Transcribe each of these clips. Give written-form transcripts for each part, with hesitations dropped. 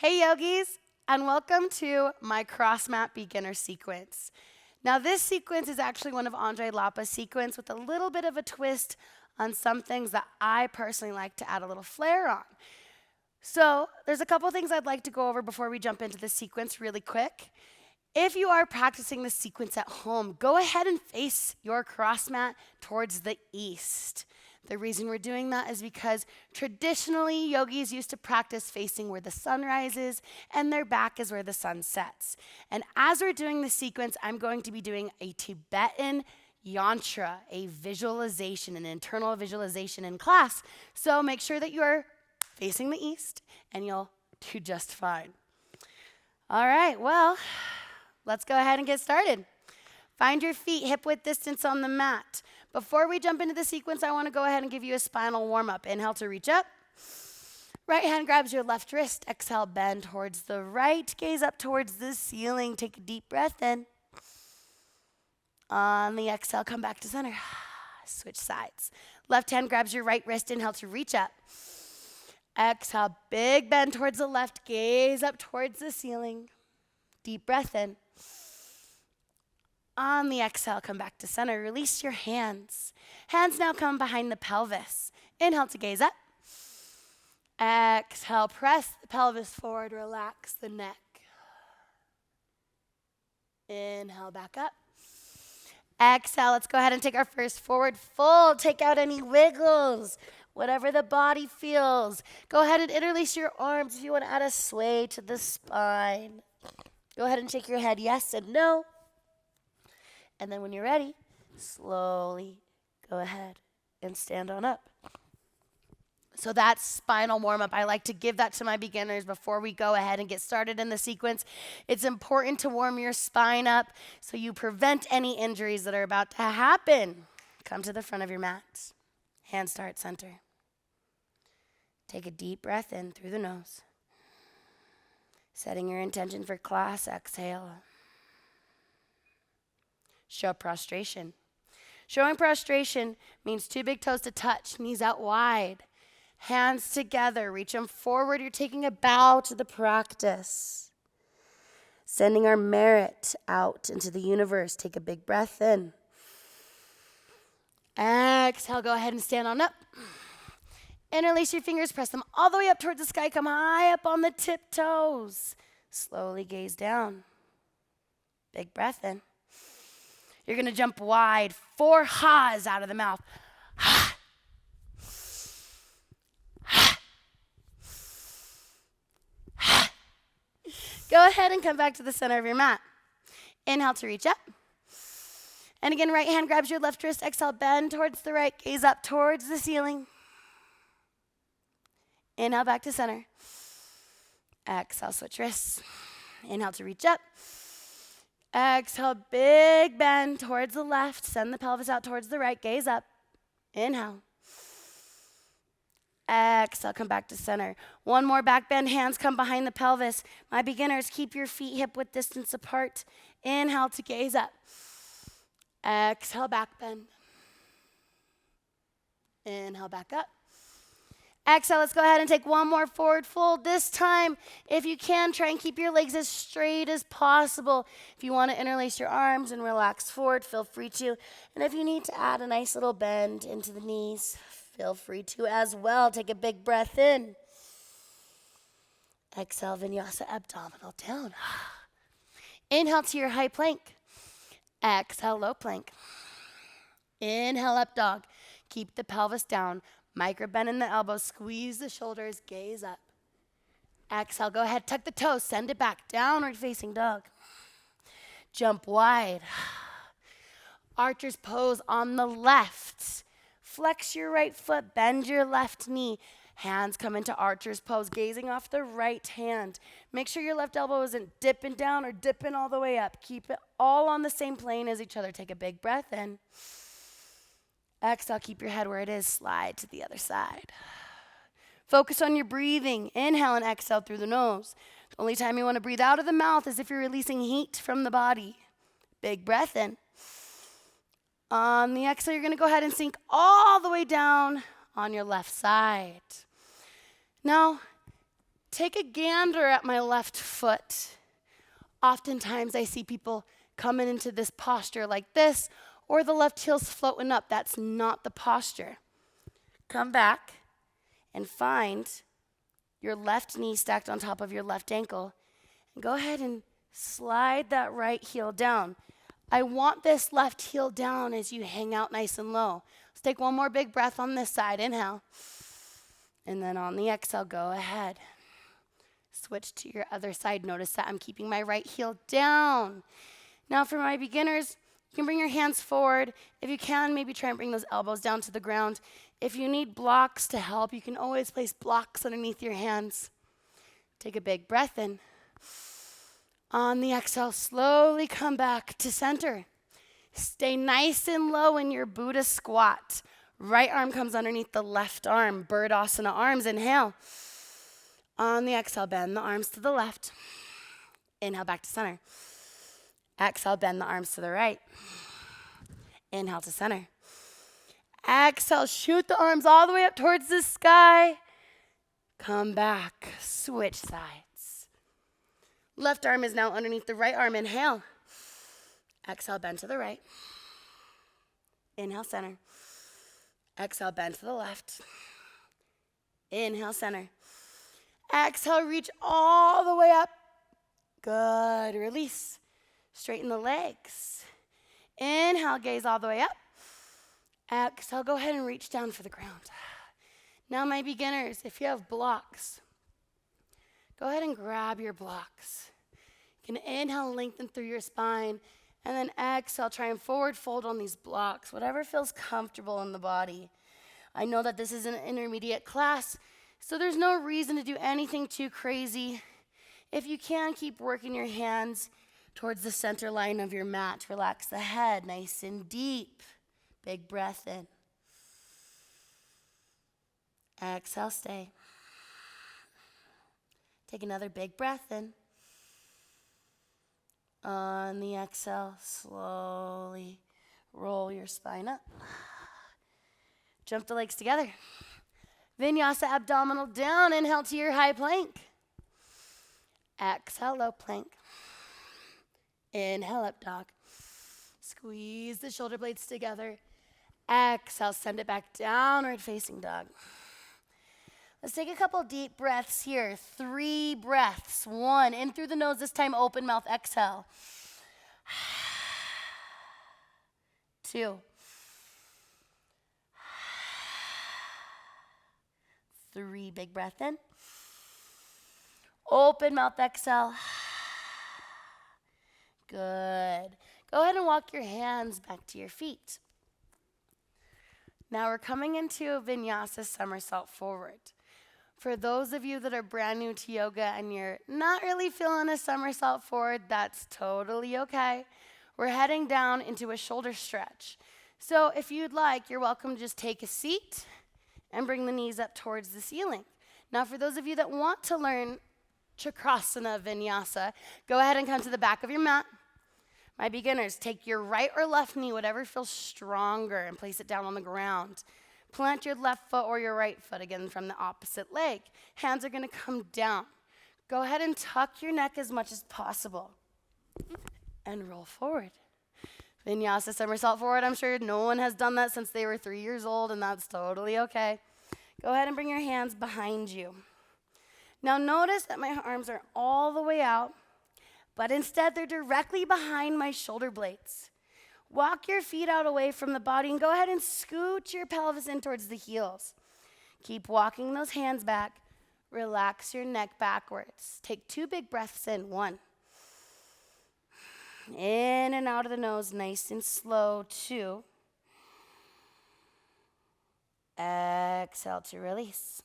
Hey yogis, and welcome to my cross mat beginner sequence. Now this sequence is actually one of Andre Lapa's sequence with a little bit of a twist on some things that I personally like to add a little flair on. So there's a couple things I'd like to go over before we jump into the sequence really quick. If you are practicing the sequence at home, go ahead and face your cross mat towards the east. The reason we're doing that is because traditionally yogis used to practice facing where the sun rises and their back is where the sun sets. And as we're doing the sequence, I'm going to be doing a Tibetan yantra, a visualization, an internal visualization in class. So make sure that you're facing the east and you'll do just fine. All right, well, let's go ahead and get started. Find your feet hip-width distance on the mat. Before we jump into the sequence, I want to go ahead and give you a spinal warm-up. Inhale to reach up. Right hand grabs your left wrist. Exhale, bend towards the right. Gaze up towards the ceiling. Take a deep breath in. On the exhale, come back to center. Switch sides. Left hand grabs your right wrist. Inhale to reach up. Exhale, big bend towards the left. Gaze up towards the ceiling. Deep breath in. On the exhale, come back to center. Release your hands. Hands now come behind the pelvis. Inhale to gaze up. Exhale, press the pelvis forward. Relax the neck. Inhale, back up. Exhale, let's go ahead and take our first forward fold. Take out any wiggles, whatever the body feels. Go ahead and interlace your arms if you want to add a sway to the spine. Go ahead and shake your head yes and no. And then when you're ready, slowly go ahead and stand on up. So that's spinal warm-up. I like to give that to my beginners before we go ahead and get started in the sequence. It's important to warm your spine up so you prevent any injuries that are about to happen. Come to the front of your mat. Hands to heart center. Take a deep breath in through the nose. Setting your intention for class, exhale. Show prostration. Showing prostration means two big toes to touch, knees out wide, hands together, reach them forward. You're taking a bow to the practice. Sending our merit out into the universe. Take a big breath in. Exhale, go ahead and stand on up. Interlace your fingers, press them all the way up towards the sky. Come high up on the tiptoes. Slowly gaze down. Big breath in. You're going to jump wide. 4 ha's out of the mouth. Ha. Ha. Ha. Go ahead and come back to the center of your mat. Inhale to reach up. And again, right hand grabs your left wrist. Exhale, bend towards the right. Gaze up towards the ceiling. Inhale back to center. Exhale, switch wrists. Inhale to reach up. Exhale, big bend towards the left. Send the pelvis out towards the right. Gaze up. Inhale. Exhale, come back to center. One more back bend. Hands come behind the pelvis. My beginners, keep your feet hip-width distance apart. Inhale to gaze up. Exhale, back bend. Inhale, back up. Exhale, let's go ahead and take one more forward fold. This time, if you can, try and keep your legs as straight as possible. If you want to interlace your arms and relax forward, feel free to. And if you need to add a nice little bend into the knees, feel free to as well. Take a big breath in. Exhale, vinyasa, abdominal down. Inhale to your high plank. Exhale, low plank. Inhale, up dog. Keep the pelvis down. Micro bend in the elbows, squeeze the shoulders, gaze up. Exhale, go ahead, tuck the toes, send it back, downward facing dog. Jump wide. Archer's pose on the left. Flex your right foot, bend your left knee. Hands come into archer's pose, gazing off the right hand. Make sure your left elbow isn't dipping down or dipping all the way up. Keep it all on the same plane as each other. Take a big breath in. Exhale, keep your head where it is. Slide to the other side. Focus on your breathing. Inhale and exhale through the nose. The only time you want to breathe out of the mouth is if you're releasing heat from the body. Big breath in. On the exhale, you're going to go ahead and sink all the way down on your left side. Now, take a gander at my left foot. Oftentimes I see people coming into this posture like this, or the left heel's floating up. That's not the posture. Come back and find your left knee stacked on top of your left ankle. And go ahead and slide that right heel down. I want this left heel down as you hang out nice and low. Let's take one more big breath on this side. Inhale. And then on the exhale, go ahead. Switch to your other side. Notice that I'm keeping my right heel down. Now for my beginners, you can bring your hands forward. If you can, maybe try and bring those elbows down to the ground. If you need blocks to help, you can always place blocks underneath your hands. Take a big breath in. On the exhale, slowly come back to center. Stay nice and low in your Buddha squat. Right arm comes underneath the left arm. Birdasana arms. Inhale. On the exhale, bend the arms to the left. Inhale, back to center. Exhale, bend the arms to the right. Inhale to center. Exhale, shoot the arms all the way up towards the sky. Come back, switch sides. Left arm is now underneath the right arm. Inhale. Exhale, bend to the right. Inhale, center. Exhale, bend to the left. Inhale, center. Exhale, reach all the way up. Good, release. Straighten the legs. Inhale, gaze all the way up. Exhale, go ahead and reach down for the ground. Now, my beginners, if you have blocks, go ahead and grab your blocks. You can inhale, lengthen through your spine, and then exhale, try and forward fold on these blocks, whatever feels comfortable in the body. I know that this is an intermediate class, so there's no reason to do anything too crazy. If you can, keep working your hands towards the center line of your mat. Relax the head nice and deep. Big breath in. Exhale, stay. Take another big breath in. On the exhale, slowly roll your spine up. Jump the legs together. Vinyasa abdominal down. Inhale to your high plank. Exhale, low plank. Inhale, up dog. Squeeze the shoulder blades together. Exhale, send it back, downward facing dog. Let's take a couple deep breaths here. 3 breaths. 1, in through the nose, this time open mouth, exhale. 2. 3, big breath in. Open mouth, exhale. Good. Go ahead and walk your hands back to your feet. Now we're coming into a vinyasa somersault forward. For those of you that are brand new to yoga and you're not really feeling a somersault forward, that's totally okay. We're heading down into a shoulder stretch. So if you'd like, you're welcome to just take a seat and bring the knees up towards the ceiling. Now for those of you that want to learn Chakrasana Vinyasa, go ahead and come to the back of your mat. My beginners, take your right or left knee, whatever feels stronger, and place it down on the ground. Plant your left foot or your right foot, again, from the opposite leg. Hands are going to come down. Go ahead and tuck your neck as much as possible. And roll forward. Vinyasa somersault forward. I'm sure no one has done that since they were 3 years old, and that's totally okay. Go ahead and bring your hands behind you. Now notice that my arms are all the way out, but instead they're directly behind my shoulder blades. Walk your feet out away from the body and go ahead and scoot your pelvis in towards the heels. Keep walking those hands back. Relax your neck backwards. Take 2 big breaths in. 1. In and out of the nose, nice and slow. 2. Exhale to release.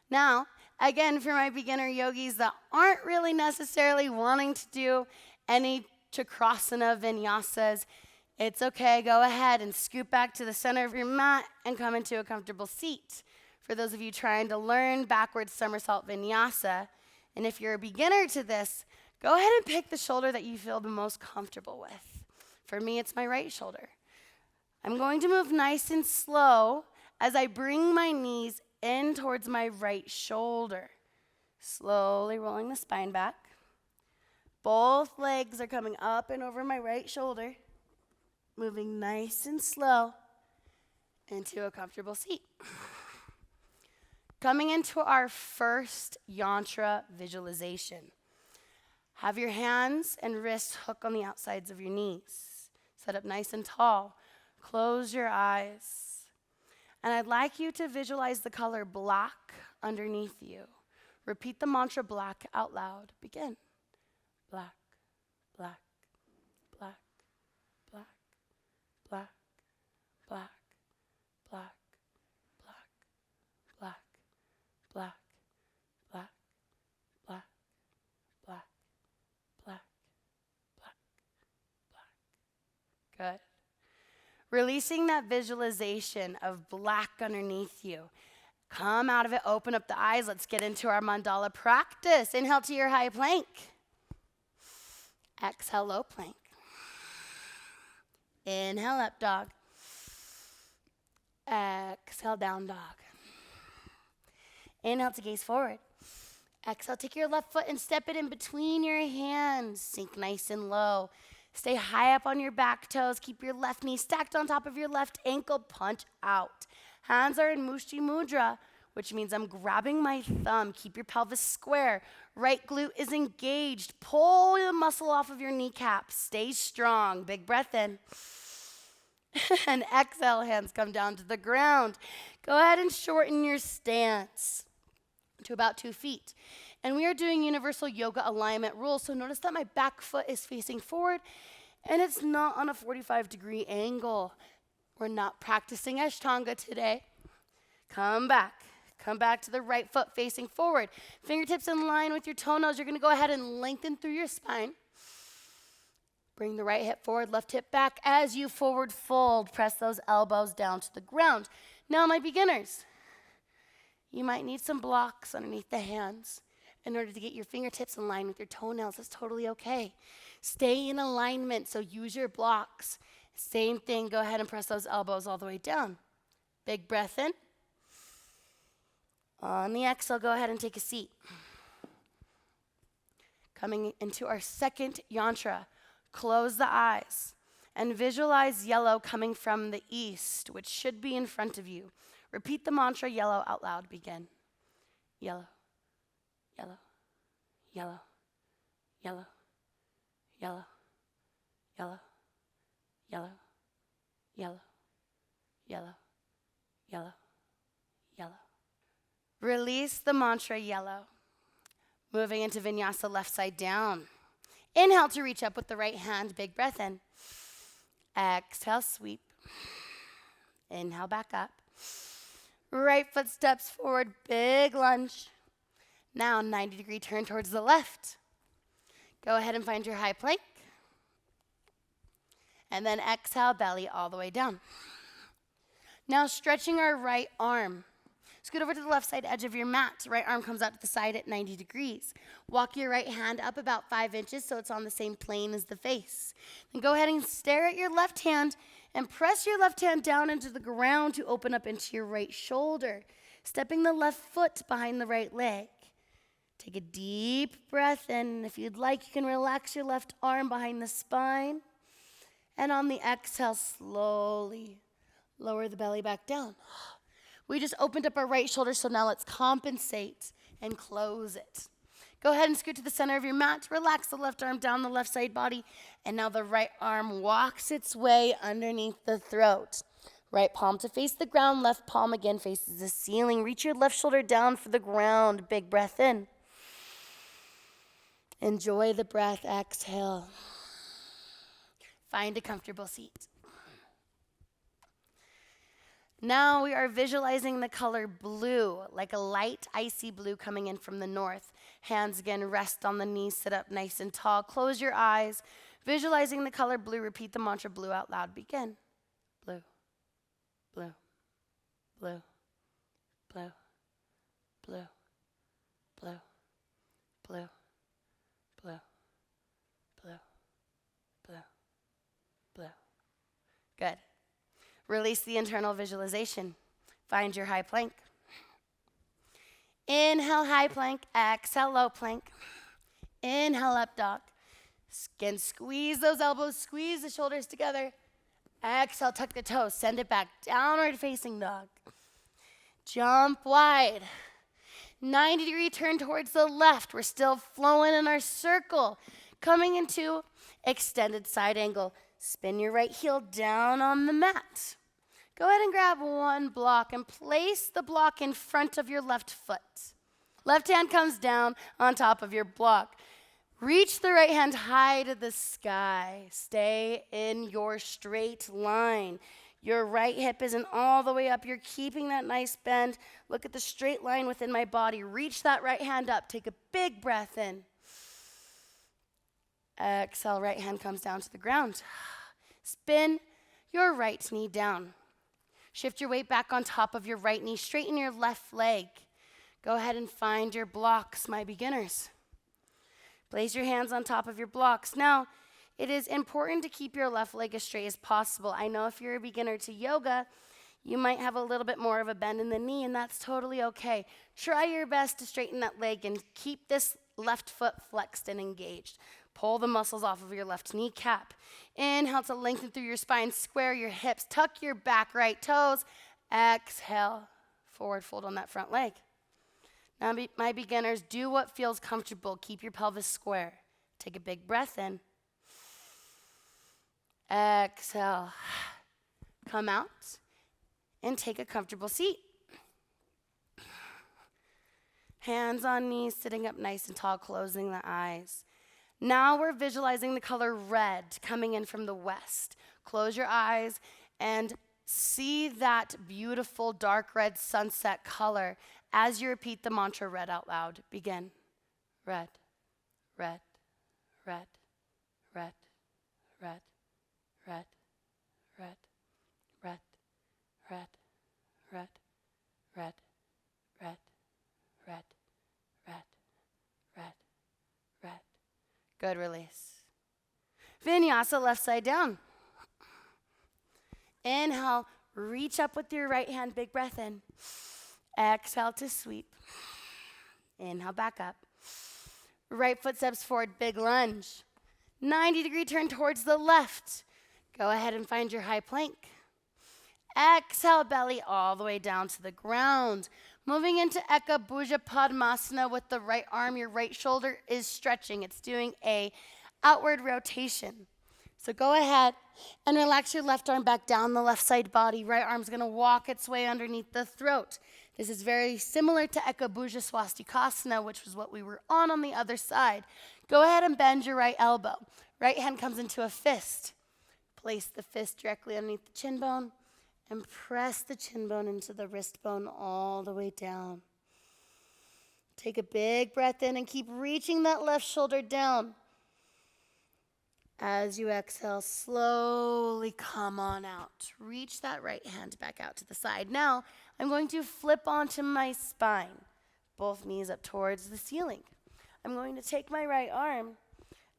Now, again, for my beginner yogis that aren't really necessarily wanting to do any Chakrasana Vinyasas, it's okay. Go ahead and scoot back to the center of your mat and come into a comfortable seat. For those of you trying to learn backwards somersault Vinyasa, and if you're a beginner to this, go ahead and pick the shoulder that you feel the most comfortable with. For me, it's my right shoulder. I'm going to move nice and slow as I bring my knees in towards my right shoulder. Slowly rolling the spine back. Both legs are coming up and over my right shoulder. Moving nice and slow into a comfortable seat. Coming into our first yantra visualization. Have your hands and wrists hook on the outsides of your knees. Set up nice and tall. Close your eyes. And I'd like you to visualize the color black underneath you. Repeat the mantra black out loud. Begin. Black, black, black, black, black, black, black, black, black, black, black, black, black, black, black, black. Good. Releasing that visualization of black underneath you. Come out of it, open up the eyes. Let's get into our mandala practice. Inhale to your high plank. Exhale, low plank. Inhale, up dog. Exhale, down dog. Inhale to gaze forward. Exhale, take your left foot and step it in between your hands. Sink nice and low. Stay high up on your back toes. Keep your left knee stacked on top of your left ankle. Punch out. Hands are in Mushti Mudra, which means I'm grabbing my thumb. Keep your pelvis square. Right glute is engaged. Pull the muscle off of your kneecap. Stay strong. Big breath in. And exhale, hands come down to the ground. Go ahead and shorten your stance to about 2 feet. And we are doing universal yoga alignment rules. So notice that my back foot is facing forward and it's not on a 45-degree angle. We're not practicing Ashtanga today. Come back. Come back to the right foot facing forward. Fingertips in line with your toenails. You're going to go ahead and lengthen through your spine. Bring the right hip forward, left hip back. As you forward fold, press those elbows down to the ground. Now, my beginners, you might need some blocks underneath the hands in order to get your fingertips in line with your toenails. That's totally okay. Stay in alignment, so use your blocks. Same thing, go ahead and press those elbows all the way down. Big breath in. On the exhale, go ahead and take a seat. Coming into our second yantra, close the eyes and visualize yellow coming from the east, which should be in front of you. Repeat the mantra yellow out loud. Begin. Yellow, yellow, yellow, yellow, yellow, yellow, yellow, yellow, yellow, yellow, yellow. Release the mantra yellow. Moving into vinyasa, left side down. Inhale to reach up with the right hand. Big breath in. Exhale, sweep. Inhale, back up. Right foot steps forward, big lunge. Now 90-degree turn towards the left. Go ahead and find your high plank. And then exhale, belly all the way down. Now stretching our right arm. Scoot over to the left side edge of your mat. Right arm comes out to the side at 90 degrees. Walk your right hand up about 5 inches so it's on the same plane as the face. Then go ahead and stare at your left hand and press your left hand down into the ground to open up into your right shoulder, stepping the left foot behind the right leg. Take a deep breath in. If you'd like, you can relax your left arm behind the spine. And on the exhale, slowly lower the belly back down. We just opened up our right shoulder, so now let's compensate and close it. Go ahead and scoot to the center of your mat. Relax the left arm down the left side body. And now the right arm walks its way underneath the throat. Right palm to face the ground. Left palm again faces the ceiling. Reach your left shoulder down for the ground. Big breath in. Enjoy the breath. Exhale. Find a comfortable seat. Now we are visualizing the color blue, like a light, icy blue coming in from the north. Hands again rest on the knees, sit up nice and tall. Close your eyes. Visualizing the color blue, repeat the mantra blue out loud. Begin. Blue, blue, blue, blue, blue, blue, blue, blue, blue, blue, blue. Good. Release the internal visualization. Find your high plank. Inhale, high plank. Exhale, low plank. Inhale, up dog. Again, squeeze those elbows, squeeze the shoulders together. Exhale, tuck the toes. Send it back. Downward facing dog. Jump wide. 90-degree turn towards the left. We're still flowing in our circle. Coming into extended side angle. Spin your right heel down on the mat. Go ahead and grab one block and place the block in front of your left foot. Left hand comes down on top of your block. Reach the right hand high to the sky. Stay in your straight line. Your right hip isn't all the way up. You're keeping that nice bend. Look at the straight line within my body. Reach that right hand up. Take a big breath in. Exhale, right hand comes down to the ground. Spin your right knee down. Shift your weight back on top of your right knee. Straighten your left leg. Go ahead and find your blocks, my beginners. Place your hands on top of your blocks. Now, it is important to keep your left leg as straight as possible. I know if you're a beginner to yoga, you might have a little bit more of a bend in the knee, and that's totally okay. Try your best to straighten that leg and keep this left foot flexed and engaged. Pull the muscles off of your left kneecap. Inhale to lengthen through your spine. Square your hips. Tuck your back right toes. Exhale. Forward fold on that front leg. Now, my beginners, do what feels comfortable. Keep your pelvis square. Take a big breath in. Exhale. Come out and take a comfortable seat. Hands on knees, sitting up nice and tall, closing the eyes. Now we're visualizing the color red coming in from the west. Close your eyes and see that beautiful dark red sunset color as you repeat the mantra red out loud. Begin. Red, red, red, red, red, red, red, red, red, red, red, red, red, red, red, red. Good, release. Vinyasa, left side down. Inhale, reach up with your right hand, big breath in. Exhale to sweep. Inhale, back up. Right foot steps forward, big lunge. 90-degree turn towards the left. Go ahead and find your high plank. Exhale, belly all the way down to the ground. Moving into Ekka, bhuja, padmasana with the right arm. Your right shoulder is stretching. It's doing a outward rotation. So go ahead and relax your left arm back down the left side body. Right arm's going to walk its way underneath the throat. This is very similar to Ekka bhuja swastikasana, which was what we were on the other side. Go ahead and bend your right elbow. Right hand comes into a fist. Place the fist directly underneath the chin bone and press the chin bone into the wrist bone all the way down. Take a big breath in and keep reaching that left shoulder down. As you exhale, slowly come on out. Reach that right hand back out to the side. Now, I'm going to flip onto my spine, both knees up towards the ceiling. I'm going to take my right arm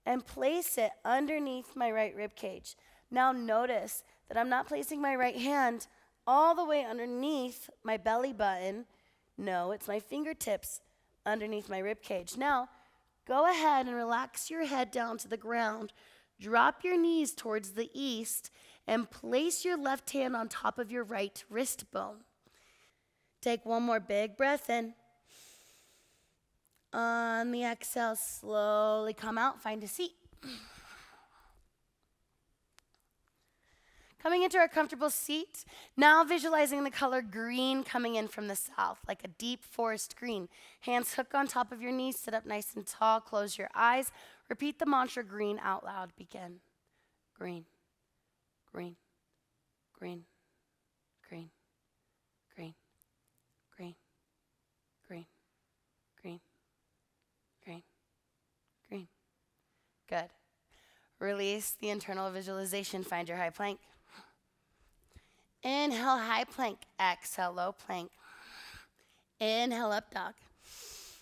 and place it underneath my right rib cage. Now notice that I'm not placing my right hand all the way underneath my belly button. No, it's my fingertips underneath my rib cage. Now, go ahead and relax your head down to the ground. Drop your knees towards the east and place your left hand on top of your right wrist bone. Take one more big breath in. On the exhale, slowly come out, find a seat. Coming into our comfortable seat, now visualizing the color green coming in from the south, like a deep forest green. Hands hook on top of your knees, sit up nice and tall, close your eyes. Repeat the mantra green out loud. Begin. Green, green, green, green, green, green, green, green, green, green. Good. Release the internal visualization. Find your high plank. Inhale, high plank. Exhale, low plank. Inhale, up dog.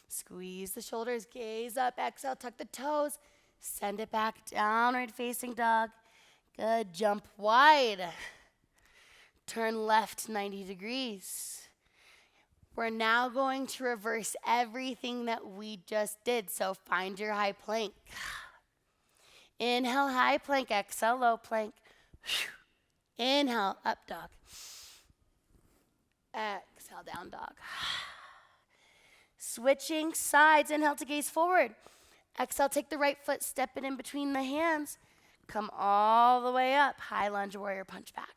Squeeze the shoulders, gaze up. Exhale, tuck the toes. Send it back, downward facing dog. Good, jump wide. Turn left 90 degrees. We're now going to reverse everything that we just did. So find your high plank. Inhale, high plank. Exhale, low plank. Inhale, up dog. Exhale, down dog. Switching sides. Inhale to gaze forward. Exhale, take the right foot, step it in between the hands. Come all the way up. High lunge, warrior punch back.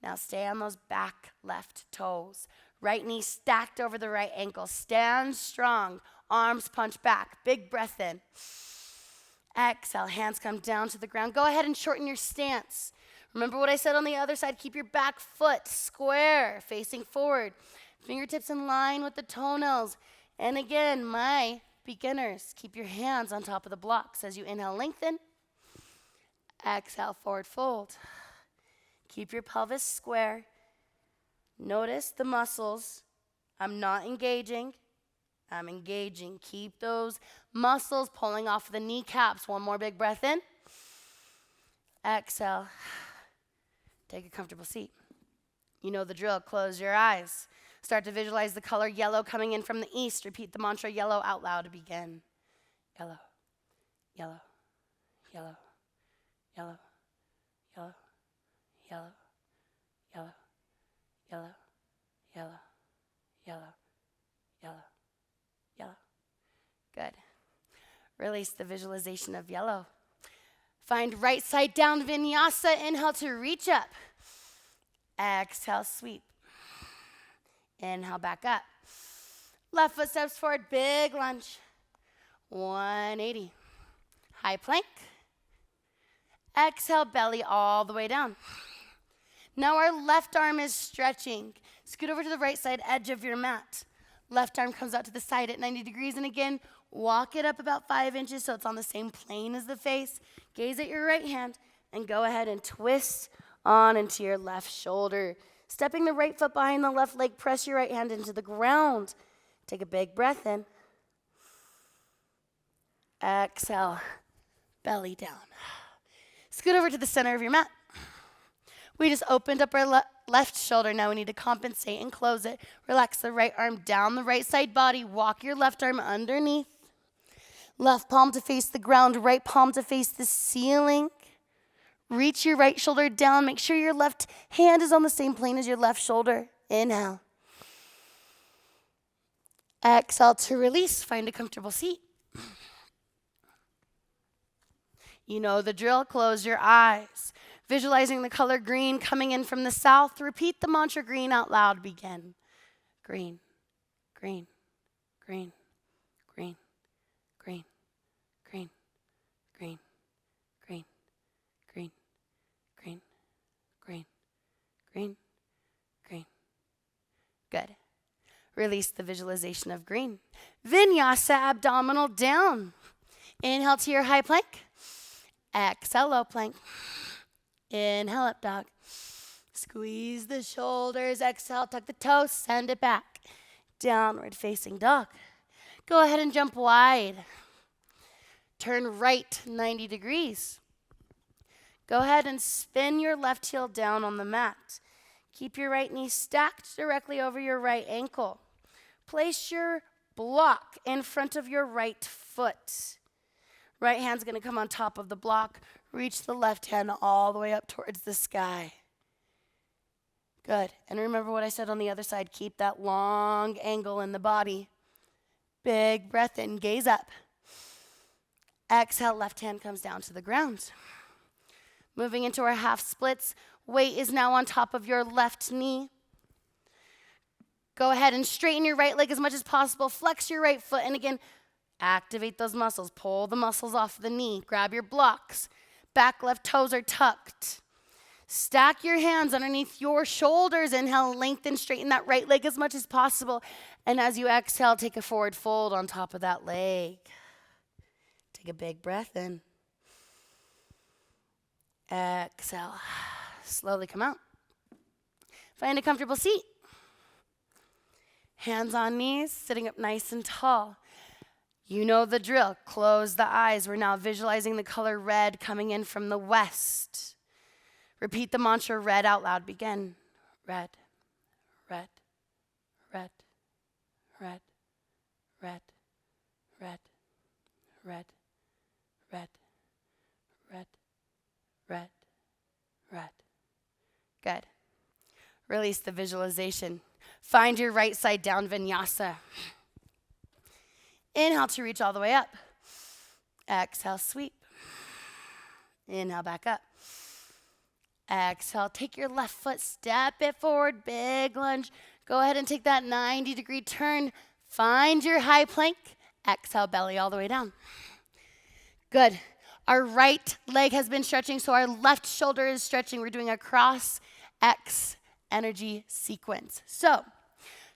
Now stay on those back left toes. Right knee stacked over the right ankle. Stand strong. Arms punch back. Big breath in. Exhale, hands come down to the ground. Go ahead and shorten your stance. Remember what I said on the other side. Keep your back foot square, facing forward. Fingertips in line with the toenails. And again, my beginners, keep your hands on top of the blocks as you inhale, lengthen. Exhale, forward fold. Keep your pelvis square. Notice the muscles. I'm not engaging. I'm engaging. Keep those muscles pulling off the kneecaps. One more big breath in. Exhale. Take a comfortable seat. You know the drill. Close your eyes. Start to visualize the color yellow coming in from the east. Repeat the mantra yellow out loud to begin. Yellow, yellow, yellow, yellow, yellow, yellow, yellow, yellow, yellow, yellow, yellow, yellow. Good. Release the visualization of yellow. Find right side down vinyasa. Inhale to reach up. Exhale, sweep. Inhale, back up. Left foot steps forward, big lunge. 180. High plank. Exhale, belly all the way down. Now our left arm is stretching. Scoot over to the right side edge of your mat. Left arm comes out to the side at 90 degrees. And again, walk it up about 5 inches so it's on the same plane as the face. Gaze at your right hand and go ahead and twist on into your left shoulder. Stepping the right foot behind the left leg, press your right hand into the ground. Take a big breath in. Exhale, belly down. Scoot over to the center of your mat. We just opened up our left shoulder. Now we need to compensate and close it. Relax the right arm down the right side body. Walk your left arm underneath. Left palm to face the ground, right palm to face the ceiling. Reach your right shoulder down. Make sure your left hand is on the same plane as your left shoulder. Inhale. Exhale to release. Find a comfortable seat. You know the drill. Close your eyes. Visualizing the color green coming in from the south. Repeat the mantra green out loud. Begin. Green, green, green, green, green, green, green, green, green, green, green, green, green. Good. Release the visualization of green. Vinyasa, abdominal down. Inhale to your high plank. Exhale, low plank. Inhale, up dog. Squeeze the shoulders. Exhale, tuck the toes. Send it back. Downward facing dog. Go ahead and jump wide. Turn right 90 degrees. Go ahead and spin your left heel down on the mat. Keep your right knee stacked directly over your right ankle. Place your block in front of your right foot. Right hand's going to come on top of the block. Reach the left hand all the way up towards the sky. Good. And remember what I said on the other side. Keep that long angle in the body. Big breath in. Gaze up. Exhale, left hand comes down to the ground. Moving into our half splits. Weight is now on top of your left knee. Go ahead and straighten your right leg as much as possible. Flex your right foot. And again, activate those muscles. Pull the muscles off the knee. Grab your blocks. Back left toes are tucked. Stack your hands underneath your shoulders. Inhale, lengthen, straighten that right leg as much as possible. And as you exhale, take a forward fold on top of that leg. Take a big breath in. Exhale. Slowly come out. Find a comfortable seat. Hands on knees, sitting up nice and tall. You know the drill. Close the eyes. We're now visualizing the color red coming in from the west. Repeat the mantra red out loud. Begin. Red, red, red, red, red, red, red, red, red, red, red. Good. Release the visualization. Find your right side down vinyasa. Inhale to reach all the way up. Exhale, sweep. Inhale, back up. Exhale, take your left foot, step it forward, big lunge. Go ahead and take that 90-degree turn. Find your high plank. Exhale, belly all the way down. Good. Our right leg has been stretching, so our left shoulder is stretching. We're doing a cross X energy sequence. So,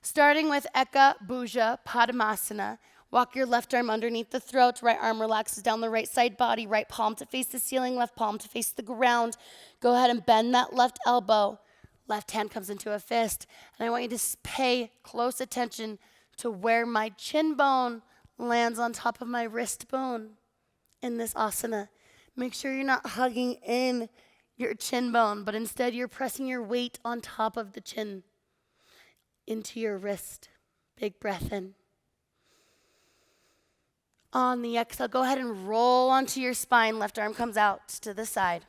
starting with Ekka, bhuja, padmasana. Walk your left arm underneath the throat. Right arm relaxes down the right side body. Right palm to face the ceiling. Left palm to face the ground. Go ahead and bend that left elbow. Left hand comes into a fist. And I want you to pay close attention to where my chin bone lands on top of my wrist bone in this asana. Make sure you're not hugging in your chin bone, but instead you're pressing your weight on top of the chin into your wrist. Big breath in. On the exhale, go ahead and roll onto your spine. Left arm comes out to the side.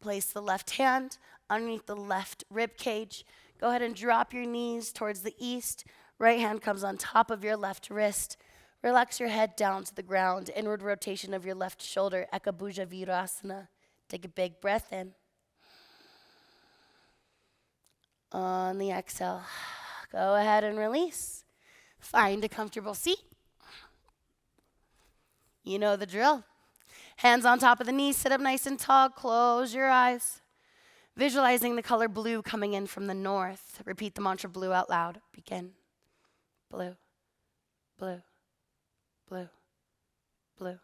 Place the left hand underneath the left rib cage. Go ahead and drop your knees towards the east. Right hand comes on top of your left wrist. Relax your head down to the ground. Inward rotation of your left shoulder. Ekka bhuja virasana. Take a big breath in. On the exhale, go ahead and release. Find a comfortable seat. You know the drill. Hands on top of the knees, sit up nice and tall, close your eyes. Visualizing the color blue coming in from the north. Repeat the mantra blue out loud. Begin. Blue, blue, blue, blue,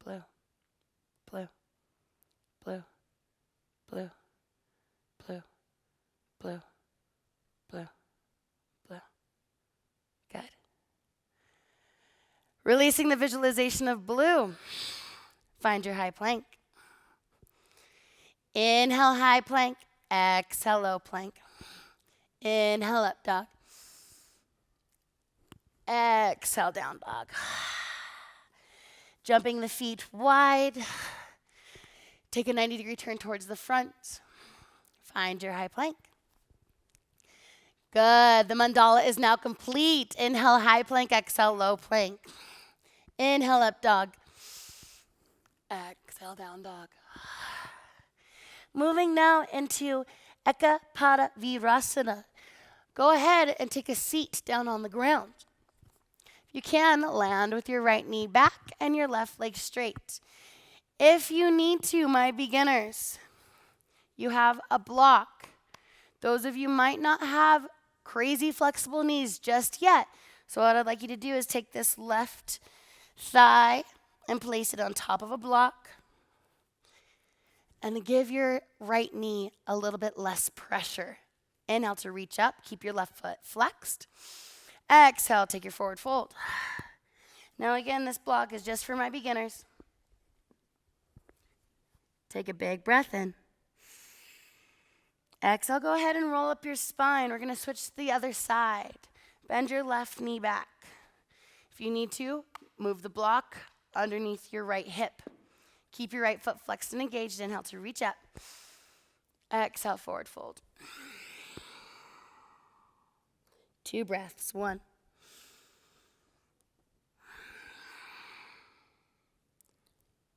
blue, blue, blue, blue, blue, blue, blue, blue. Good. Releasing the visualization of blue. Find your high plank. Inhale, high plank. Exhale, low plank. Inhale, up dog. Exhale, down dog. Jumping the feet wide. Take a 90-degree turn towards the front. Find your high plank. Good. The mandala is now complete. Inhale, high plank. Exhale, low plank. Inhale, up dog. Exhale, down dog. Moving now into Ekka Pada Virasana. Go ahead and take a seat down on the ground. If you can, land with your right knee back and your left leg straight. If you need to, my beginners, you have a block. Those of you might not have crazy flexible knees just yet. So what I'd like you to do is take this left thigh and place it on top of a block. And give your right knee a little bit less pressure. Inhale to reach up. Keep your left foot flexed. Exhale, take your forward fold. Now again, this block is just for my beginners. Take a big breath in. Exhale, go ahead and roll up your spine. We're going to switch to the other side. Bend your left knee back. If you need to, move the block underneath your right hip. Keep your right foot flexed and engaged. Inhale to reach up. Exhale, forward fold. 2 breaths. 1.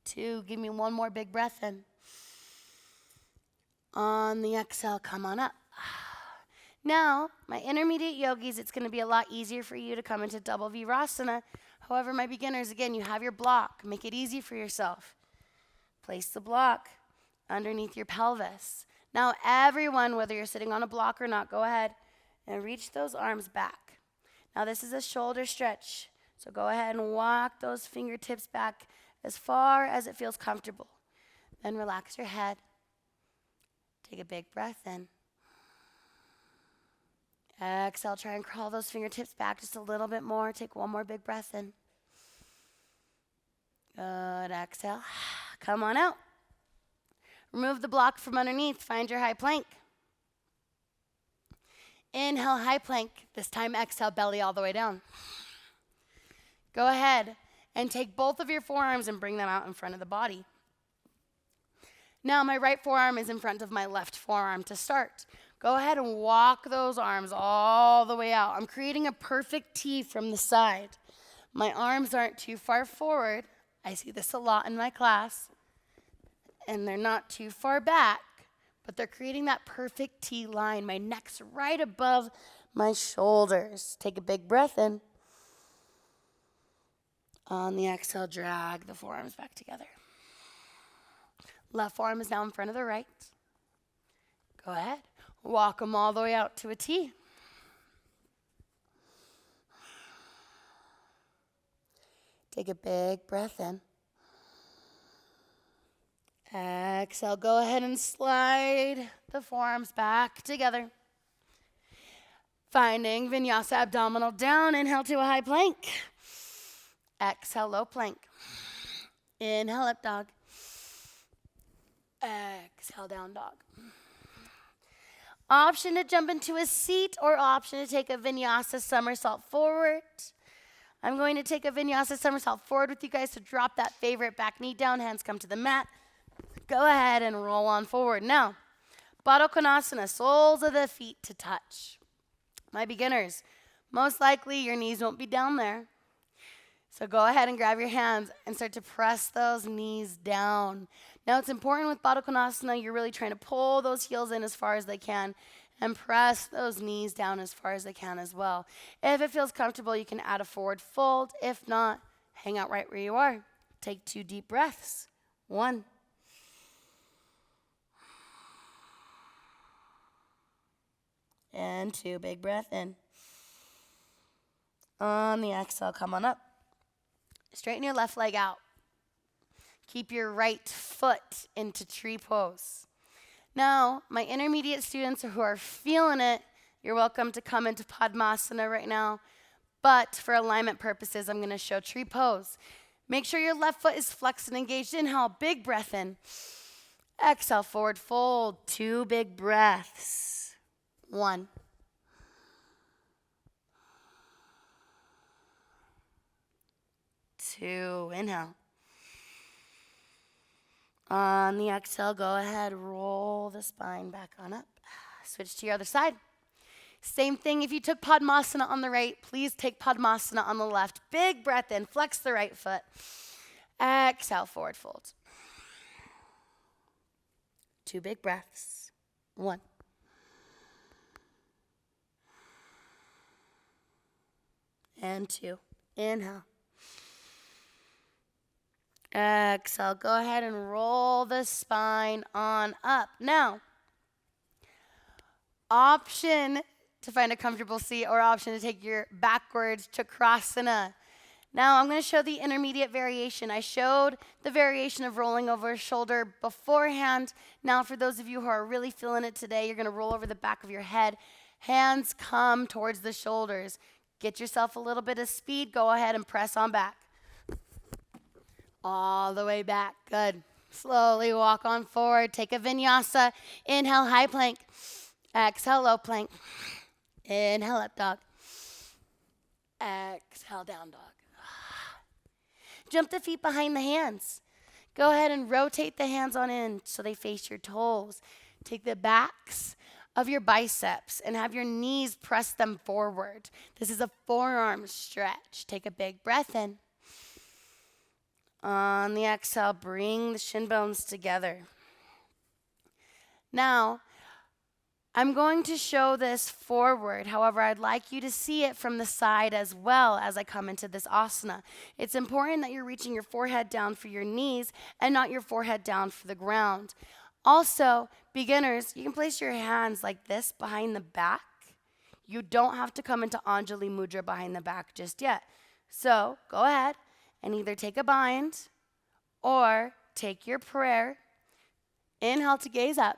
2. Give me one more big breath in. On the exhale, come on up. Now, my intermediate yogis, it's going to be a lot easier for you to come into double virasana. However, my beginners, again, you have your block. Make it easy for yourself. Place the block underneath your pelvis. Now, everyone, whether you're sitting on a block or not, go ahead and reach those arms back. Now, this is a shoulder stretch. So go ahead and walk those fingertips back as far as it feels comfortable. Then relax your head. Take a big breath in. Exhale, try and crawl those fingertips back just a little bit more. Take one more big breath in. Good, exhale. Come on out. Remove the block from underneath. Find your high plank. Inhale, high plank. This time, exhale, belly all the way down. Go ahead and take both of your forearms and bring them out in front of the body. Now, my right forearm is in front of my left forearm to start. Go ahead and walk those arms all the way out. I'm creating a perfect T from the side. My arms aren't too far forward. I see this a lot in my class. And they're not too far back, but they're creating that perfect T line. My neck's right above my shoulders. Take a big breath in. On the exhale, drag the forearms back together. Left forearm is now in front of the right. Go ahead. Walk them all the way out to a T. Take a big breath in. Exhale, go ahead and slide the forearms back together. Finding vinyasa abdominal down, inhale to a high plank. Exhale, low plank. Inhale, up dog. Exhale, down dog. Option to jump into a seat or option to take a vinyasa somersault forward. I'm going to take a vinyasa somersault forward with you guys to drop that favorite back knee down, hands come to the mat. Go ahead and roll on forward. Now, Baddha Konasana, soles of the feet to touch. My beginners, most likely your knees won't be down there. So go ahead and grab your hands and start to press those knees down. Now it's important with Baddha Konasana, you're really trying to pull those heels in as far as they can and press those knees down as far as they can as well. If it feels comfortable, you can add a forward fold. If not, hang out right where you are. Take 2 deep breaths. 1. And 2, big breath in. On the exhale, come on up. Straighten your left leg out. Keep your right foot into tree pose. Now, my intermediate students who are feeling it, you're welcome to come into Padmasana right now. But for alignment purposes, I'm going to show tree pose. Make sure your left foot is flexed and engaged. Inhale, big breath in. Exhale, forward fold. 2 big breaths. 1. 2, inhale. On the exhale, go ahead, roll the spine back on up. Switch to your other side. Same thing, if you took Padmasana on the right, please take Padmasana on the left. Big breath in, flex the right foot. Exhale, forward fold. 2 big breaths. 1. And 2. Inhale. Exhale. Go ahead and roll the spine on up. Now, option to find a comfortable seat or option to take your backwards Chakrasana. Now, I'm going to show the intermediate variation. I showed the variation of rolling over a shoulder beforehand. Now, for those of you who are really feeling it today, you're going to roll over the back of your head. Hands come towards the shoulders. Get yourself a little bit of speed. Go ahead and press on back. All the way back. Good. Slowly walk on forward. Take a vinyasa. Inhale, high plank. Exhale, low plank. Inhale, up dog. Exhale, down dog. Jump the feet behind the hands. Go ahead and rotate the hands on in so they face your toes. Take the backs of your biceps and have your knees press them forward. This is a forearm stretch. Take a big breath in. On the exhale, bring the shin bones together. Now, I'm going to show this forward. However, I'd like you to see it from the side as well as I come into this asana. It's important that you're reaching your forehead down for your knees and not your forehead down for the ground. Also, beginners, you can place your hands like this behind the back. You don't have to come into Anjali Mudra behind the back just yet. So, go ahead and either take a bind or take your prayer. Inhale to gaze up.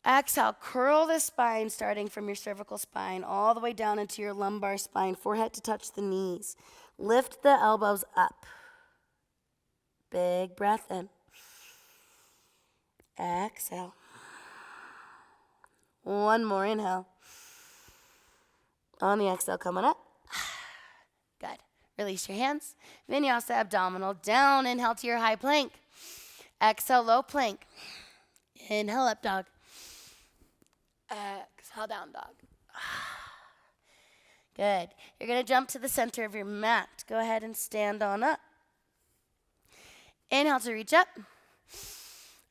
Exhale, curl the spine starting from your cervical spine all the way down into your lumbar spine, forehead to touch the knees. Lift the elbows up. Big breath in. Exhale. One more inhale. On the exhale, coming up. Good. Release your hands. Vinyasa abdominal down. Inhale to your high plank. Exhale, low plank. Inhale, up dog. Exhale, down dog. Good. You're going to jump to the center of your mat. Go ahead and stand on up. Inhale to reach up.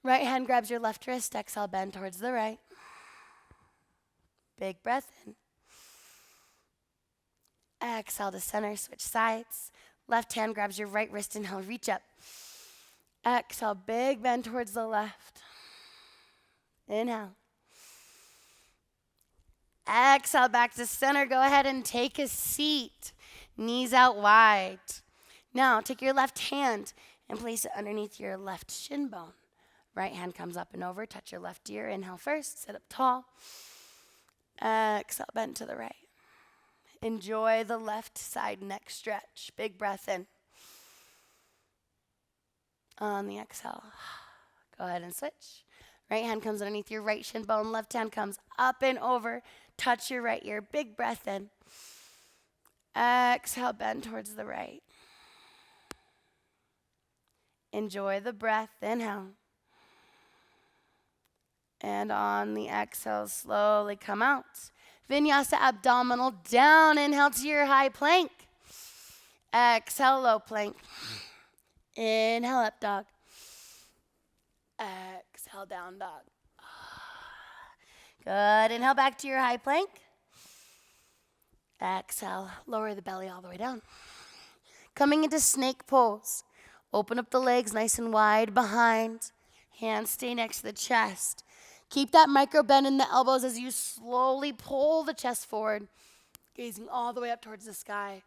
Right hand grabs your left wrist. Exhale, bend towards the right. Big breath in. Exhale to center, switch sides. Left hand grabs your right wrist. Inhale, reach up. Exhale, big bend towards the left. Inhale. Exhale, back to center. Go ahead and take a seat. Knees out wide. Now, take your left hand and place it underneath your left shin bone. Right hand comes up and over. Touch your left ear. Inhale first. Sit up tall. Exhale, bend to the right. Enjoy the left side neck stretch. Big breath in. On the exhale, go ahead and switch. Right hand comes underneath your right shin bone. Left hand comes up and over. Touch your right ear. Big breath in. Exhale, bend towards the right. Enjoy the breath. Inhale. And on the exhale, slowly come out. Vinyasa abdominal down. Inhale to your high plank. Exhale, low plank. Inhale, up dog. Exhale, down dog. Good. Inhale back to your high plank. Exhale, lower the belly all the way down. Coming into snake pose. Open up the legs nice and wide behind. Hands stay next to the chest. Keep that micro bend in the elbows as you slowly pull the chest forward, gazing all the way up towards the sky.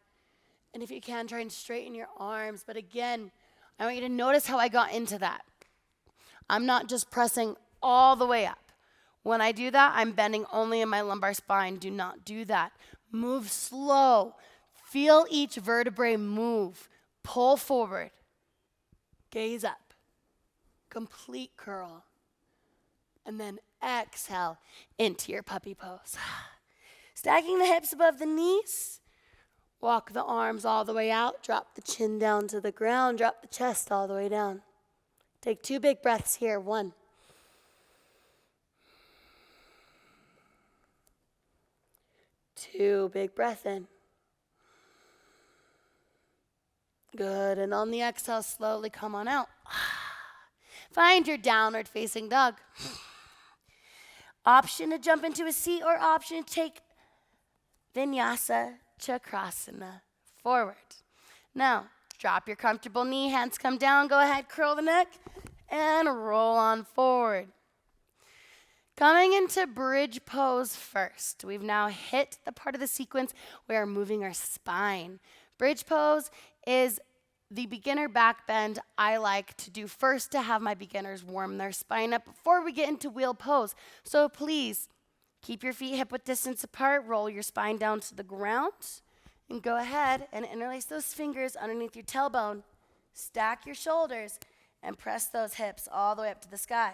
And if you can, try and straighten your arms. But again, I want you to notice how I got into that. I'm not just pressing all the way up. When I do that, I'm bending only in my lumbar spine. Do not do that. Move slow. Feel each vertebrae move. Pull forward. Gaze up. Complete curl. And then exhale into your puppy pose. Stacking the hips above the knees. Walk the arms all the way out. Drop the chin down to the ground. Drop the chest all the way down. Take 2 big breaths here. 1. 2, big breath in. Good. And on the exhale, slowly come on out. Find your downward facing dog. Option to jump into a seat or option to take Vinyasa Chakrasana forward. Now, drop your comfortable knee, hands come down, go ahead, curl the neck, and roll on forward. Coming into bridge pose first. We've now hit the part of the sequence where we're moving our spine. Bridge pose is the beginner back bend I like to do first to have my beginners warm their spine up before we get into wheel pose. So please keep your feet hip width distance apart, roll your spine down to the ground, and go ahead and interlace those fingers underneath your tailbone. Stack your shoulders and press those hips all the way up to the sky.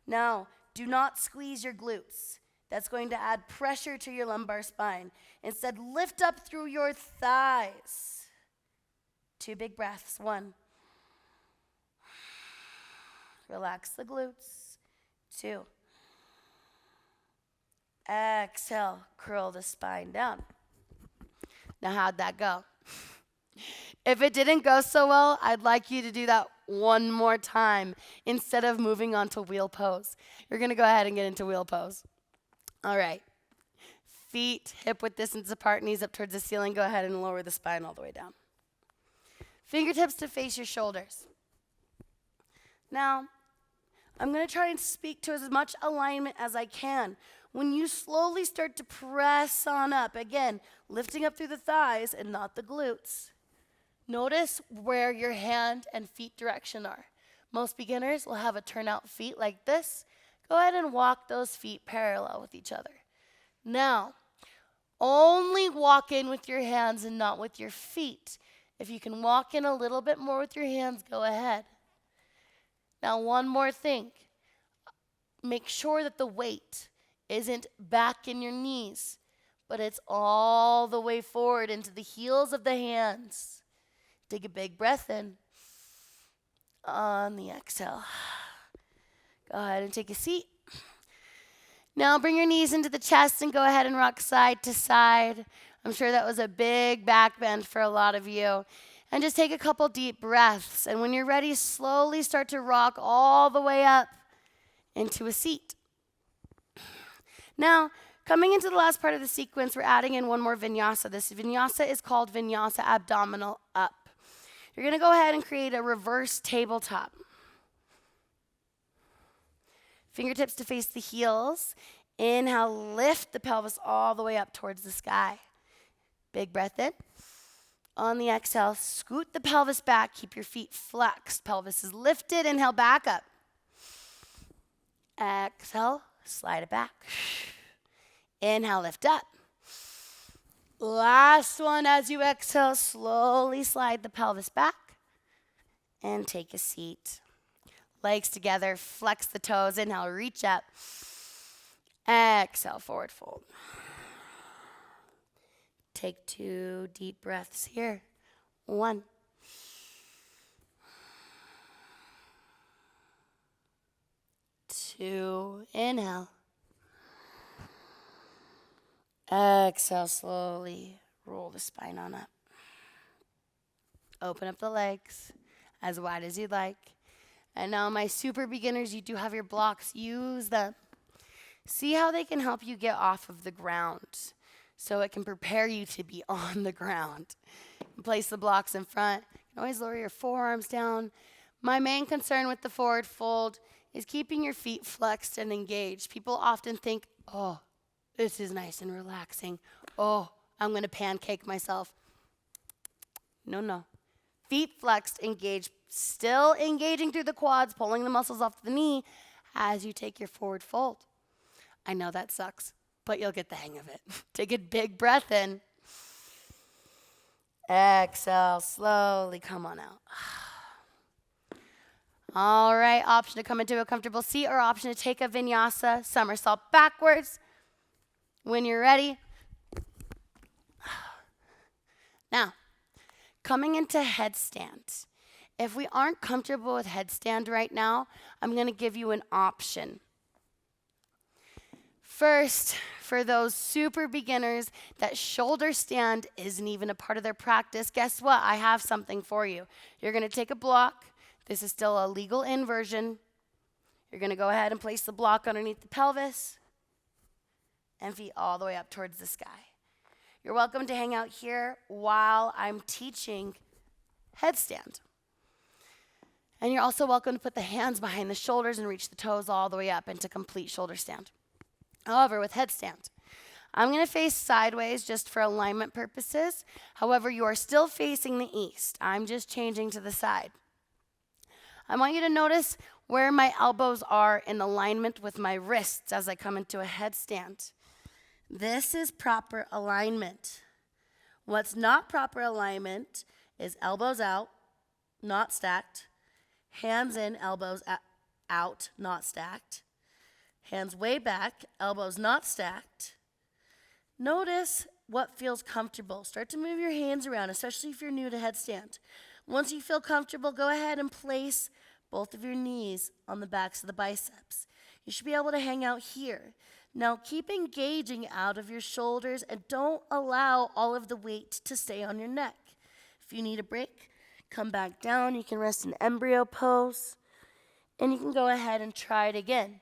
Now, do not squeeze your glutes. That's going to add pressure to your lumbar spine. Instead, lift up through your thighs. 2 big breaths. 1. Relax the glutes. 2. Exhale, curl the spine down. Now, how'd that go? If it didn't go so well, I'd like you to do that one more time instead of moving on to wheel pose. You're going to go ahead and get into wheel pose. All right. Feet hip width distance apart, knees up towards the ceiling. Go ahead and lower the spine all the way down. Fingertips to face your shoulders. Now, I'm going to try and speak to as much alignment as I can. When you slowly start to press on up, again, lifting up through the thighs and not the glutes, notice where your hand and feet direction are. Most beginners will have a turnout feet like this. Go ahead and walk those feet parallel with each other. Now, only walk in with your hands and not with your feet. If you can walk in a little bit more with your hands, go ahead. Now, one more thing. Make sure that the weight isn't back in your knees, but it's all the way forward into the heels of the hands. Take a big breath in. On the exhale, go ahead and take a seat. Now bring your knees into the chest and go ahead and rock side to side. I'm sure that was a big back bend for a lot of you. And just take a couple deep breaths. And when you're ready, slowly start to rock all the way up into a seat. Now, coming into the last part of the sequence, we're adding in one more vinyasa. This vinyasa is called vinyasa abdominal up. You're going to go ahead and create a reverse tabletop. Fingertips to face the heels. Inhale, lift the pelvis all the way up towards the sky. Big breath in. On the exhale, scoot the pelvis back. Keep your feet flexed. Pelvis is lifted. Inhale, back up. Exhale, slide it back. Inhale, lift up. Last one, as you exhale, slowly slide the pelvis back and take a seat. Legs together, flex the toes. Inhale, reach up. Exhale, forward fold. Take 2 deep breaths here. 1. 2, inhale. Exhale, slowly roll the spine on up. Open up the legs as wide as you'd like. And now my super beginners, you do have your blocks. Use them. See how they can help you get off of the ground so it can prepare you to be on the ground. And place the blocks in front. You can always lower your forearms down. My main concern with the forward fold is keeping your feet flexed and engaged. People often think, oh, this is nice and relaxing. Oh, I'm going to pancake myself. No. Feet flexed, engaged, still engaging through the quads, pulling the muscles off the knee as you take your forward fold. I know that sucks, but you'll get the hang of it. Take a big breath in. Exhale, slowly come on out. All right, option to come into a comfortable seat or option to take a vinyasa, somersault backwards. When you're ready. Now, coming into headstand. If we aren't comfortable with headstand right now, I'm going to give you an option. First, for those super beginners that shoulder stand isn't even a part of their practice, guess what? I have something for you. You're going to take a block. This is still a legal inversion. You're going to go ahead and place the block underneath the pelvis and feet all the way up towards the sky. You're welcome to hang out here while I'm teaching headstand. And you're also welcome to put the hands behind the shoulders and reach the toes all the way up into complete shoulder stand. However, with headstand, I'm going to face sideways just for alignment purposes. However, you are still facing the east. I'm just changing to the side. I want you to notice where my elbows are in alignment with my wrists as I come into a headstand. This is proper alignment. What's not proper alignment is elbows out, not stacked. Hands in, elbows out, not stacked. Hands way back, elbows not stacked. Notice what feels comfortable. Start to move your hands around, especially if you're new to headstand. Once you feel comfortable, go ahead and place both of your knees on the backs of the biceps. You should be able to hang out here. Now keep engaging out of your shoulders and don't allow all of the weight to stay on your neck. If you need a break, come back down. You can rest in embryo pose, and you can go ahead and try it again.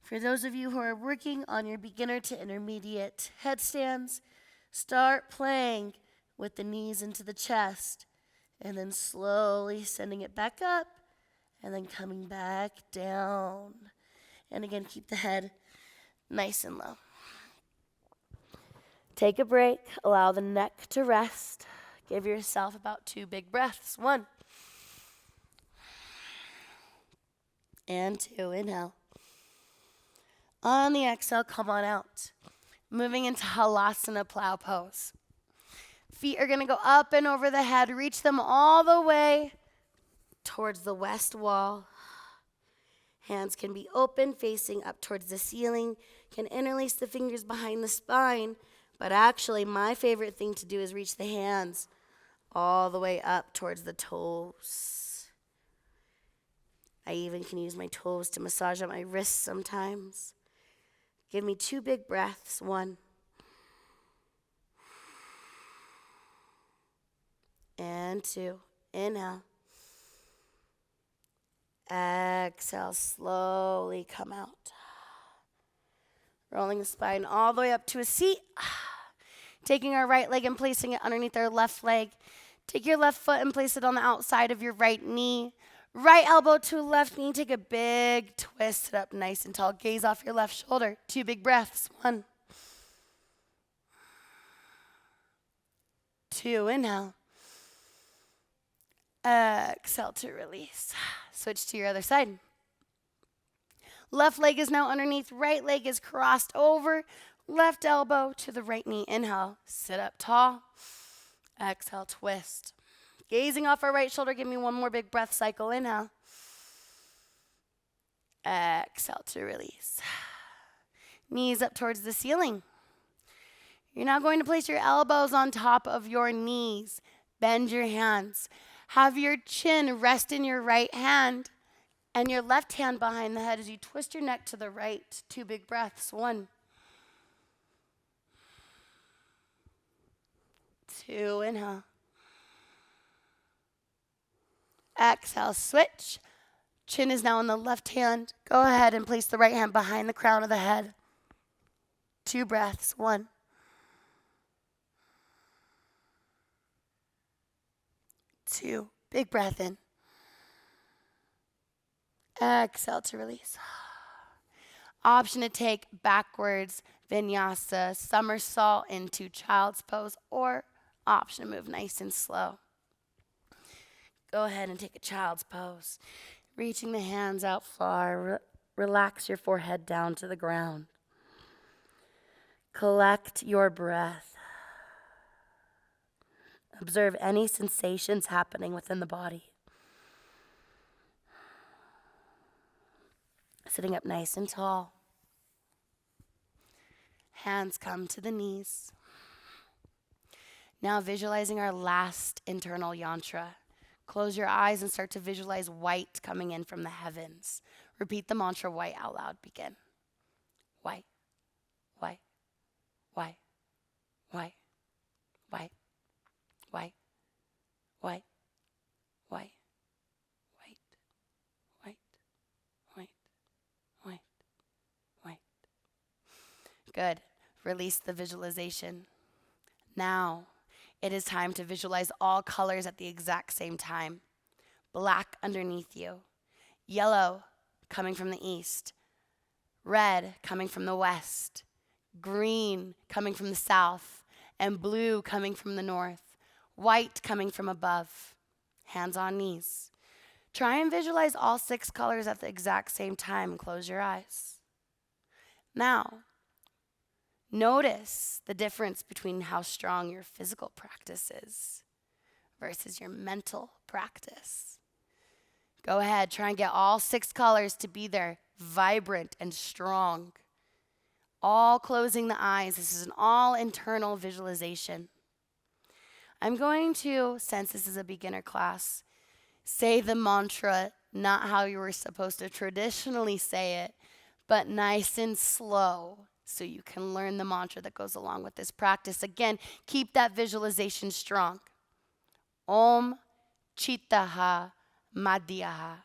For those of you who are working on your beginner to intermediate headstands, start playing with the knees into the chest and then slowly sending it back up and then coming back down. And again, keep the head nice and low. Take a break. Allow the neck to rest. Give yourself about 2 big breaths. 1 and 2. Inhale. On the exhale, come on out. Moving into Halasana plow pose. Feet are going to go up and over the head. Reach them all the way towards the west wall. Hands can be open, facing up towards the ceiling. Can interlace the fingers behind the spine. But actually, my favorite thing to do is reach the hands all the way up towards the toes. I even can use my toes to massage out my wrists sometimes. Give me 2 big breaths. 1. And 2. Inhale. Exhale, slowly come out. Rolling the spine all the way up to a seat. Taking our right leg and placing it underneath our left leg. Take your left foot and place it on the outside of your right knee. Right elbow to left knee. Take a big twist. Sit up nice and tall. Gaze off your left shoulder. 2 big breaths. 1. 2. Inhale. Exhale to release. Switch to your other side. Left leg is now underneath. Right leg is crossed over. Left elbow to the right knee. Inhale. Sit up tall. Exhale, twist. Gazing off our right shoulder. Give me 1 more big breath cycle. Inhale. Exhale to release. Knees up towards the ceiling. You're now going to place your elbows on top of your knees. Bend your hands. Have your chin rest in your right hand and your left hand behind the head as you twist your neck to the right. 2 big breaths. 1. 2. Inhale. Exhale, switch. Chin is now in the left hand. Go ahead and place the right hand behind the crown of the head. 2 breaths. 1. 2. Big breath in. Exhale to release. Option to take backwards vinyasa, somersault into child's pose, or option to move nice and slow. Go ahead and take a child's pose. Reaching the hands out far. Relax your forehead down to the ground. Collect your breath. Observe any sensations happening within the body. Sitting up nice and tall. Hands come to the knees. Now visualizing our last internal yantra. Close your eyes and start to visualize white coming in from the heavens. Repeat the mantra white out loud. Begin. White, white, white, white, white, white, white, white, white, white, white, white, white. Good. Release the visualization. Now, it is time to visualize all colors at the exact same time. Black underneath you. Yellow coming from the east. Red coming from the west. Green coming from the south. And blue coming from the north. White coming from above. Hands on knees. Try and visualize all 6 colors at the exact same time and close your eyes. Now, notice the difference between how strong your physical practice is versus your mental practice. Go ahead, try and get all 6 colors to be there, vibrant and strong. All closing the eyes. This is an all internal visualization. I'm going to, since this is a beginner class, say the mantra not how you were supposed to traditionally say it, but nice and slow, so you can learn the mantra that goes along with this practice. Again, keep that visualization strong. Om Chittaha Madhyaha.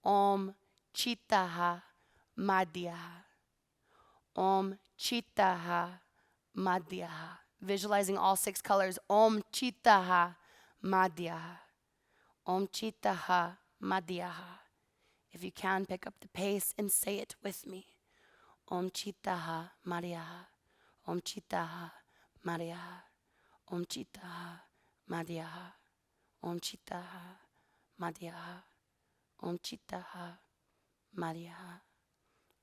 Om Chittaha Madhyaha. Om Chittaha Madhyaha. Visualizing all 6 colors. Om Chittaha Madhyaha. Om Chittaha Madhyaha. If you can, pick up the pace and say it with me. Om Chittaha Madhyaha. Om Chittaha Madhyaha. Om Chittaha Madhyaha. Om Chittaha Madhyaha. Om Chittaha Madhyaha.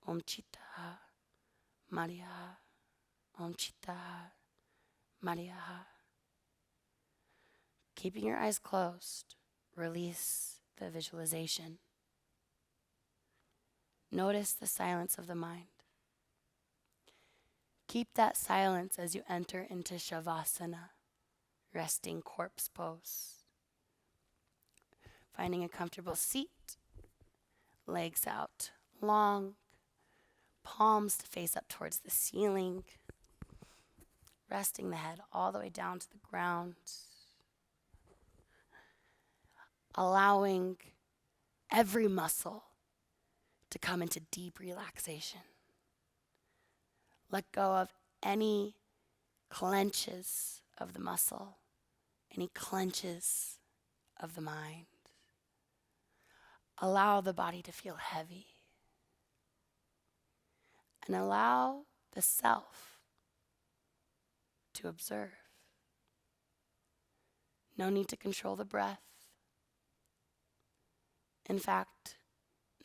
Om Chittaha Madhyaha. Om Chittaha Madhyaha. Keeping your eyes closed, release the visualization. Notice the silence of the mind. Keep that silence as you enter into Shavasana, resting corpse pose. Finding a comfortable seat, legs out long, palms to face up towards the ceiling, resting the head all the way down to the ground, allowing every muscle to come into deep relaxation. Let go of any clenches of the muscle, any clenches of the mind. Allow the body to feel heavy. And allow the self to observe. No need to control the breath. In fact,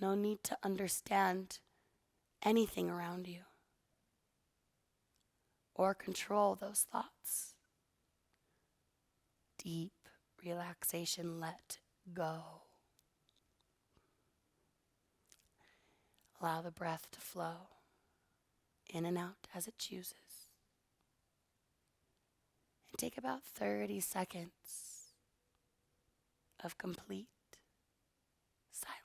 no need to understand anything around you or control those thoughts. Deep relaxation, let go. Allow the breath to flow in and out as it chooses. And take about 30 seconds of complete silence.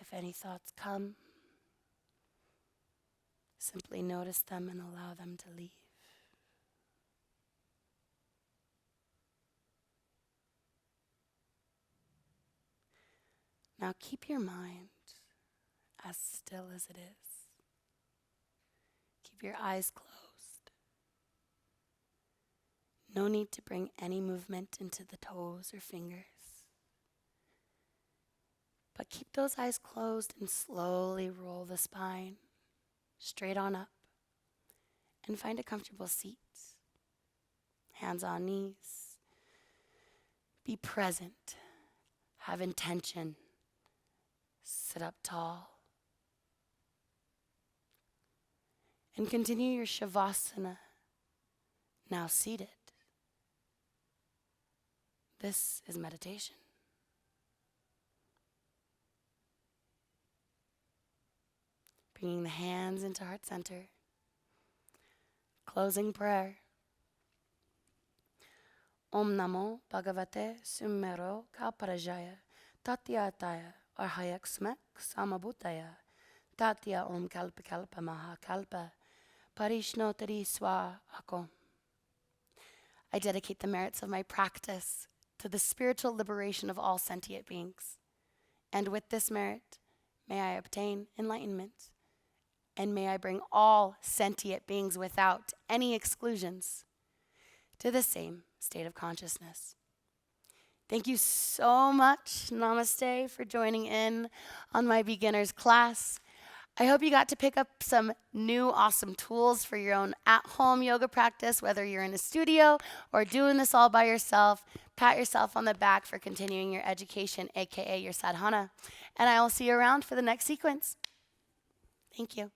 If any thoughts come, simply notice them and allow them to leave. Now keep your mind as still as it is. Keep your eyes closed. No need to bring any movement into the toes or fingers. But keep those eyes closed and slowly roll the spine straight on up and find a comfortable seat. Hands on knees. Be present. Have intention. Sit up tall. And continue your Shavasana, now seated. This is meditation. Bringing the hands into heart center. Closing prayer. Om Namo Bhagavate Summero Kalparajaya Tatyataya Arhayak Smek Samabhutaya Tatya Om Kalpa Kalpa Mahakalpa Parishnotari Swa Akom. I dedicate the merits of my practice to the spiritual liberation of all sentient beings. And with this merit, may I obtain enlightenment. And may I bring all sentient beings without any exclusions to the same state of consciousness. Thank you so much, Namaste, for joining in on my beginner's class. I hope you got to pick up some new awesome tools for your own at-home yoga practice, whether you're in a studio or doing this all by yourself. Pat yourself on the back for continuing your education, aka your sadhana. And I will see you around for the next sequence. Thank you.